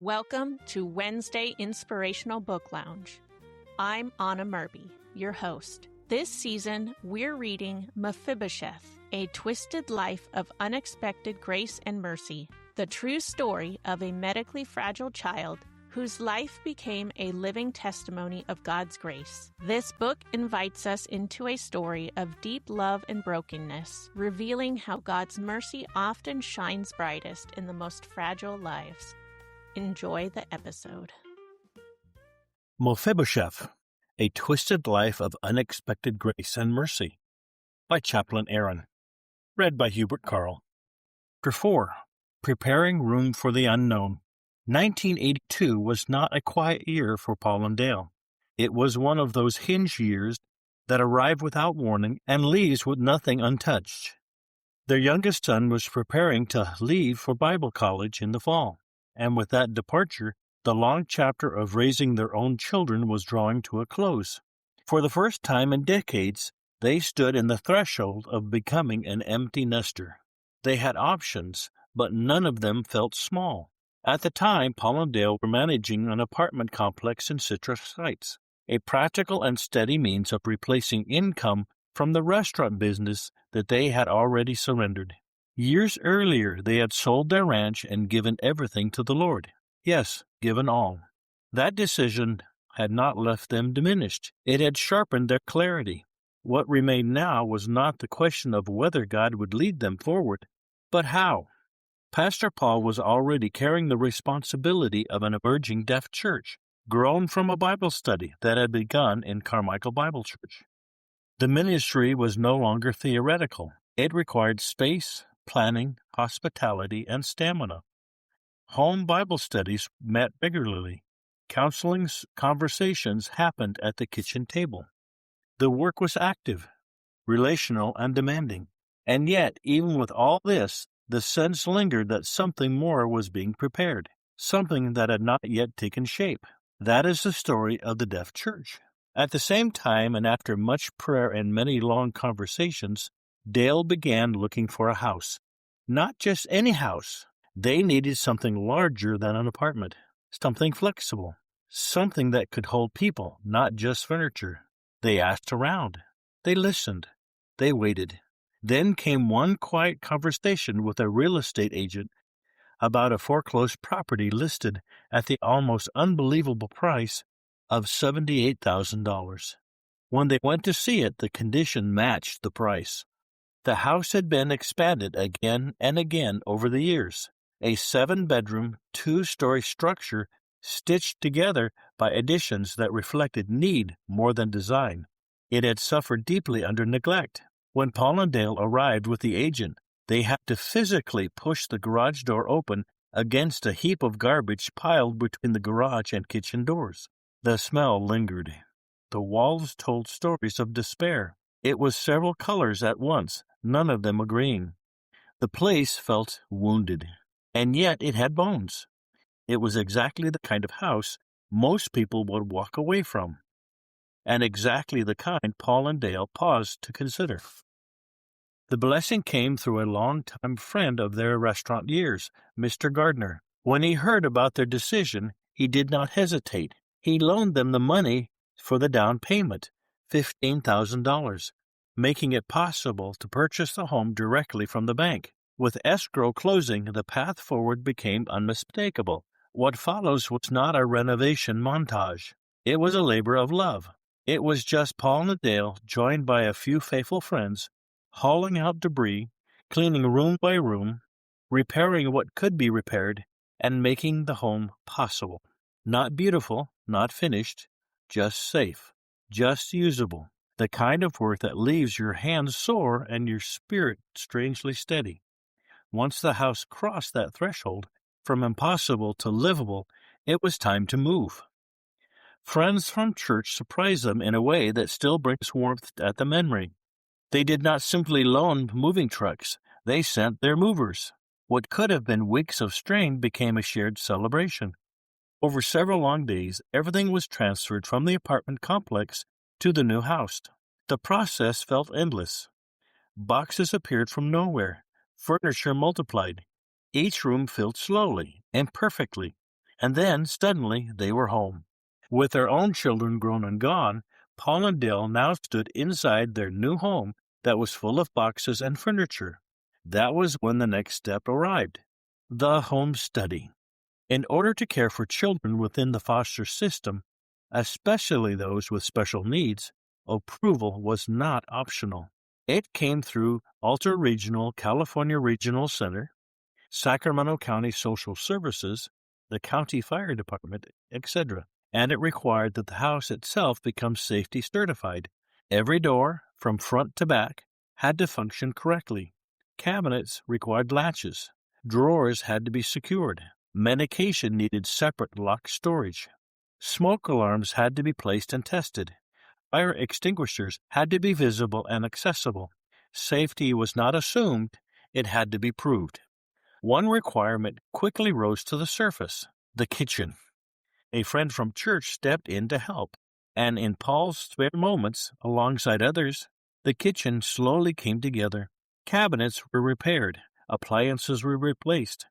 Welcome to Wednesday Inspirational Book Lounge. I'm Anna Murby, your host. This season, we're reading Mephibosheth, A Twisted Life of Unexpected Grace and Mercy, the true story of a medically fragile child whose life became a living testimony of God's grace. This book invites us into a story of deep love and brokenness, revealing how God's mercy often shines brightest in the most fragile lives. Enjoy the episode. Mephibosheth, A Twisted Life of Unexpected Grace and Mercy by Chaplain Aaron. Read by Hubert Carl. Chapter 4. Preparing Room for the Unknown. 1982 was not a quiet year for Paul and Dale. It was one of those hinge years that arrive without warning and leaves with nothing untouched. Their youngest son was preparing to leave for Bible college in the fall. And with that departure, the long chapter of raising their own children was drawing to a close. For the first time in decades, they stood in the threshold of becoming an empty nester. They had options, but none of them felt small. At the time, Paul and Dale were managing an apartment complex in Citrus Heights, a practical and steady means of replacing income from the restaurant business that they had already surrendered. Years earlier, they had sold their ranch and given everything to the Lord. Yes, given all. That decision had not left them diminished. It had sharpened their clarity. What remained now was not the question of whether God would lead them forward, but how. Pastor Paul was already carrying the responsibility of an emerging deaf church, grown from a Bible study that had begun in Carmichael Bible Church. The ministry was no longer theoretical. It required space, planning, hospitality, and stamina. Home Bible studies met regularly. Counseling conversations happened at the kitchen table. The work was active, relational, and demanding. And yet, even with all this, the sense lingered that something more was being prepared, something that had not yet taken shape. That is the story of the deaf church. At the same time, and after much prayer and many long conversations, Dale began looking for a house. Not just any house. They needed something larger than an apartment, something flexible, something that could hold people, not just furniture. They asked around. They listened. They waited. Then came one quiet conversation with a real estate agent about a foreclosed property listed at the almost unbelievable price of $78,000. When they went to see it, the condition matched the price. The house had been expanded again and again over the years, a 7-bedroom, 2-story structure stitched together by additions that reflected need more than design. It had suffered deeply under neglect. When Paul and Dale arrived with the agent, they had to physically push the garage door open against a heap of garbage piled between the garage and kitchen doors. The smell lingered. The walls told stories of despair. It was several colors at once, none of them agreeing. The place felt wounded, and yet it had bones. It was exactly the kind of house most people would walk away from, and exactly the kind Paul and Dale paused to consider. The blessing came through a long-time friend of their restaurant years, Mr. Gardner. When he heard about their decision, he did not hesitate. He loaned them the money for the down payment, $15,000, making it possible to purchase the home directly from the bank. With escrow closing, the path forward became unmistakable. What follows was not a renovation montage. It was a labor of love. It was just Paul and Dale, joined by a few faithful friends, hauling out debris, cleaning room by room, repairing what could be repaired, and making the home possible. Not beautiful, not finished, just safe, just usable. The kind of work that leaves your hands sore and your spirit strangely steady. Once the house crossed that threshold, from impossible to livable, it was time to move. Friends from church surprised them in a way that still brings warmth at the memory. They did not simply loan moving trucks, they sent their movers. What could have been weeks of strain became a shared celebration. Over several long days, everything was transferred from the apartment complex to the new house. The process felt endless. Boxes appeared from nowhere. Furniture multiplied. Each room filled slowly and perfectly. And then, suddenly, they were home. With their own children grown and gone, Paul and Dale now stood inside their new home that was full of boxes and furniture. That was when the next step arrived, the home study. In order to care for children within the foster system, especially those with special needs, approval was not optional. It came through Alta Regional California Regional Center, Sacramento County Social Services, the County Fire Department, etc., and it required that the house itself become safety certified. Every door, from front to back, had to function correctly. Cabinets required latches. Drawers had to be secured. Medication needed separate locked storage. Smoke alarms had to be placed and tested. Fire extinguishers had to be visible and accessible. Safety was not assumed, it had to be proved. One requirement quickly rose to the surface: the kitchen. A friend from church stepped in to help, and in Paul's spare moments, alongside others, the kitchen slowly came together. Cabinets were repaired, appliances were replaced,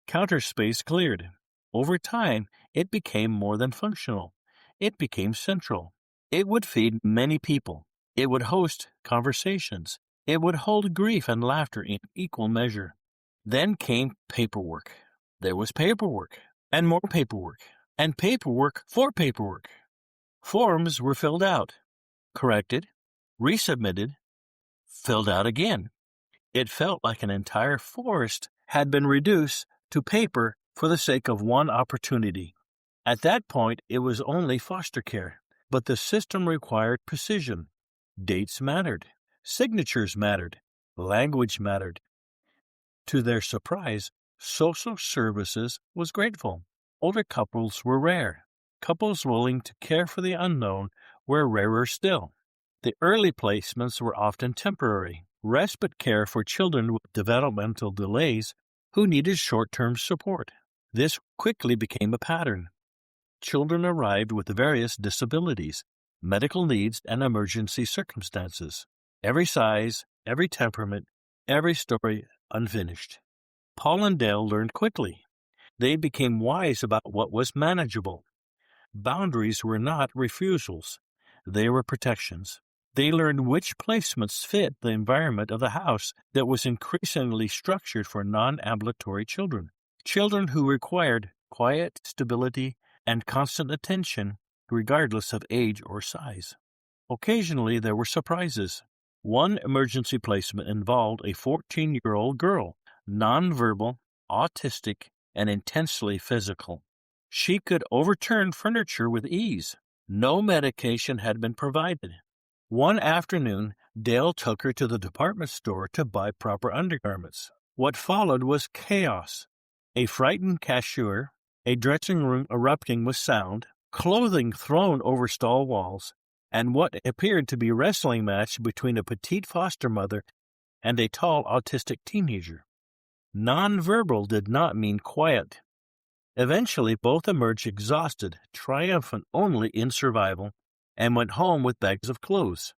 counter space cleared. Over time, it became more than functional. It became central. It would feed many people. It would host conversations. It would hold grief and laughter in equal measure. Then came paperwork. There was paperwork, and more paperwork, and paperwork for paperwork. Forms were filled out, corrected, resubmitted, filled out again. It felt like an entire forest had been reduced to paper for the sake of one opportunity. At that point, it was only foster care, but the system required precision. Dates mattered. Signatures mattered. Language mattered. To their surprise, social services was grateful. Older couples were rare. Couples willing to care for the unknown were rarer still. The early placements were often temporary, respite care for children with developmental delays who needed short-term support. This quickly became a pattern. Children arrived with various disabilities, medical needs, and emergency circumstances. Every size, every temperament, every story unfinished. Paul and Dale learned quickly. They became wise about what was manageable. Boundaries were not refusals. They were protections. They learned which placements fit the environment of the house that was increasingly structured for non-ambulatory children. Children who required quiet, stability, and constant attention, regardless of age or size. Occasionally, there were surprises. One emergency placement involved a 14-year-old girl, nonverbal, autistic, and intensely physical. She could overturn furniture with ease. No medication had been provided. One afternoon, Dale took her to the department store to buy proper undergarments. What followed was chaos. A frightened cashier, a dressing room erupting with sound, clothing thrown over stall walls, and what appeared to be a wrestling match between a petite foster mother and a tall autistic teenager. Nonverbal did not mean quiet. Eventually, both emerged exhausted, triumphant only in survival, and went home with bags of clothes.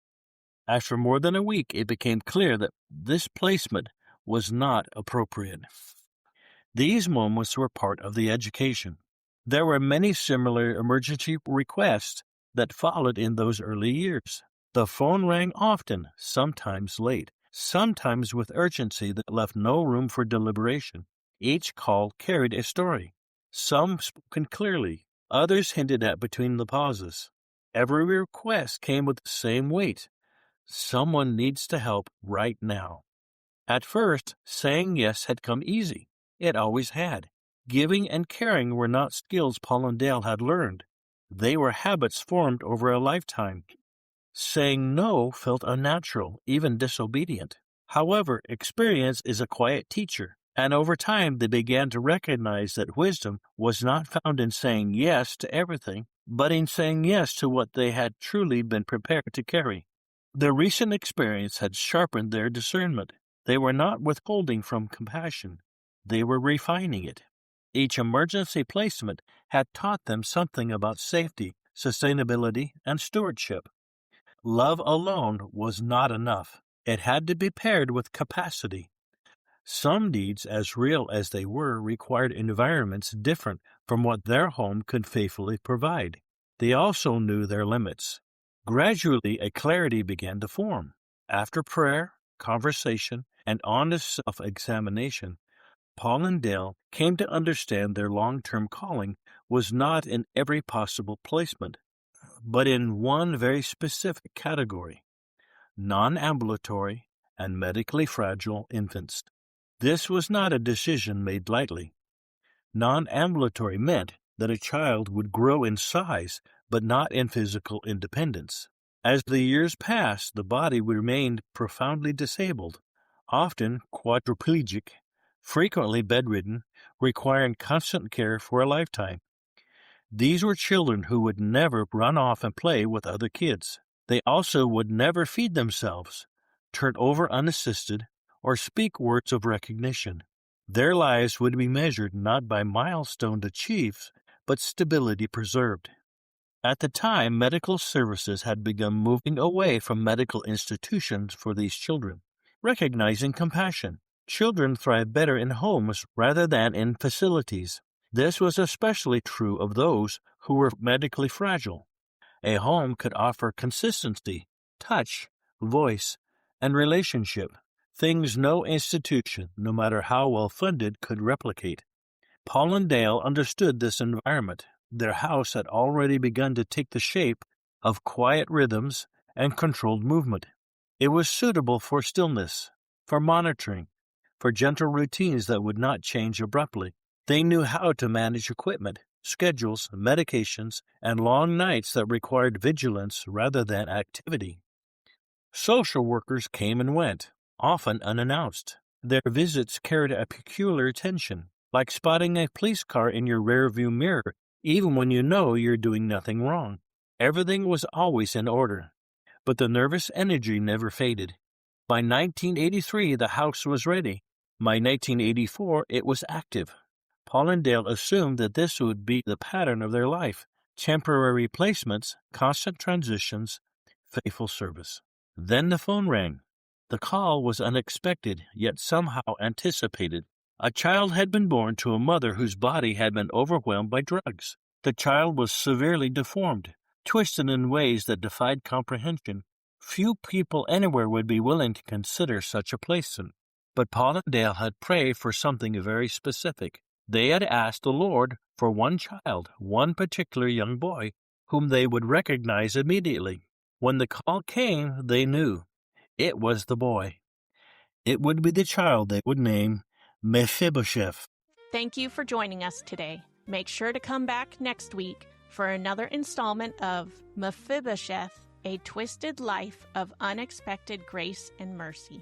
After more than a week, it became clear that this placement was not appropriate. These moments were part of the education. There were many similar emergency requests that followed in those early years. The phone rang often, sometimes late, sometimes with urgency that left no room for deliberation. Each call carried a story. Some spoken clearly, others hinted at between the pauses. Every request came with the same weight. Someone needs to help right now. At first, saying yes had come easy. It always had. Giving and caring were not skills Paul and Dale had learned. They were habits formed over a lifetime. Saying no felt unnatural, even disobedient. However, experience is a quiet teacher, and over time they began to recognize that wisdom was not found in saying yes to everything, but in saying yes to what they had truly been prepared to carry. Their recent experience had sharpened their discernment. They were not withholding from compassion. They were refining it. Each emergency placement had taught them something about safety, sustainability, and stewardship. Love alone was not enough. It had to be paired with capacity. Some needs, as real as they were, required environments different from what their home could faithfully provide. They also knew their limits. Gradually, a clarity began to form. After prayer, conversation, and honest self-examination, Paul and Dale came to understand their long-term calling was not in every possible placement, but in one very specific category: non-ambulatory and medically fragile infants. This was not a decision made lightly. Non-ambulatory meant that a child would grow in size, but not in physical independence. As the years passed, the body remained profoundly disabled, often quadriplegic, frequently bedridden, requiring constant care for a lifetime. These were children who would never run off and play with other kids. They also would never feed themselves, turn over unassisted, or speak words of recognition. Their lives would be measured not by milestones achieved, but stability preserved. At the time, medical services had begun moving away from medical institutions for these children, recognizing compassion. Children thrive better in homes rather than in facilities. This was especially true of those who were medically fragile. A home could offer consistency, touch, voice, and relationship, things no institution, no matter how well funded, could replicate. Paul and Dale understood this environment. Their house had already begun to take the shape of quiet rhythms and controlled movement. It was suitable for stillness, for monitoring, for gentle routines that would not change abruptly. They knew how to manage equipment, schedules, medications, and long nights that required vigilance rather than activity. Social workers came and went, often unannounced. Their visits carried a peculiar attention, like spotting a police car in your rearview mirror, even when you know you're doing nothing wrong. Everything was always in order, but the nervous energy never faded. By 1983, the house was ready. By 1984, it was active. Paul and Dale assumed that this would be the pattern of their life: temporary placements, constant transitions, faithful service. Then the phone rang. The call was unexpected, yet somehow anticipated. A child had been born to a mother whose body had been overwhelmed by drugs. The child was severely deformed, twisted in ways that defied comprehension. Few people anywhere would be willing to consider such a placement. But Paul and Dale had prayed for something very specific. They had asked the Lord for one child, one particular young boy, whom they would recognize immediately. When the call came, they knew. It was the boy. It would be the child they would name Mephibosheth. Thank you for joining us today. Make sure to come back next week for another installment of Mephibosheth, A Twisted Life of Unexpected Grace and Mercy.